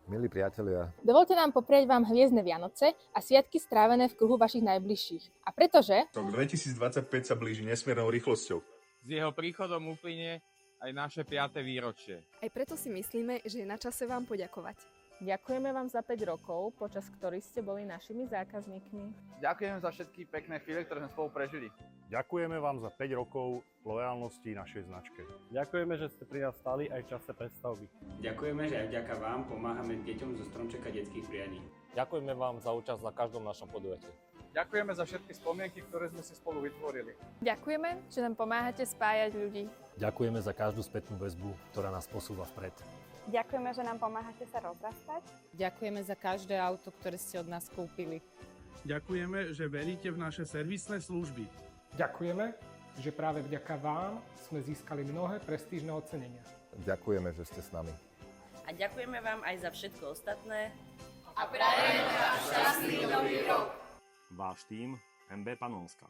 Milí priatelia, Dovolte nám poprieť vám hviezdne Vianoce a sviatky strávené v kruhu vašich najbližších. A pretože Rok 2025 sa blíži nesmiernou rýchlosťou. S jeho príchodom uplynie aj naše 5. výročie. Aj preto si myslíme, že je na čase vám poďakovať. Ďakujeme vám za 5 rokov, počas ktorých ste boli našimi zákazníkmi. Ďakujem za všetky pekné chvíle, ktoré sme spolu prežili. Ďakujeme vám za 5 rokov lojalnosti našej značke. Ďakujeme, že ste pri nás stali aj v čase prestavby. Ďakujeme, že aj vďaka vám pomáhame deťom zo stromčeka detských prianí. Ďakujeme vám za účasť na každom našom podujatí. Ďakujeme za všetky spomienky, ktoré sme si spolu vytvorili. Ďakujeme, že nám pomáhate spájať ľudí. Ďakujeme za každú spätnú väzbu, ktorá nás posúva vpred. Ďakujeme, že nám pomáhate sa rozrastať. Ďakujeme za každé auto, ktoré ste od nás kúpili. Ďakujeme, že veríte v naše servisné služby. Ďakujeme, že práve vďaka vám sme získali mnohé prestížne ocenenia. ďakujeme, že ste s nami. A ďakujeme vám aj za všetko ostatné. A prajeme vám šťastný nový rok. Váš tím MB Panonská.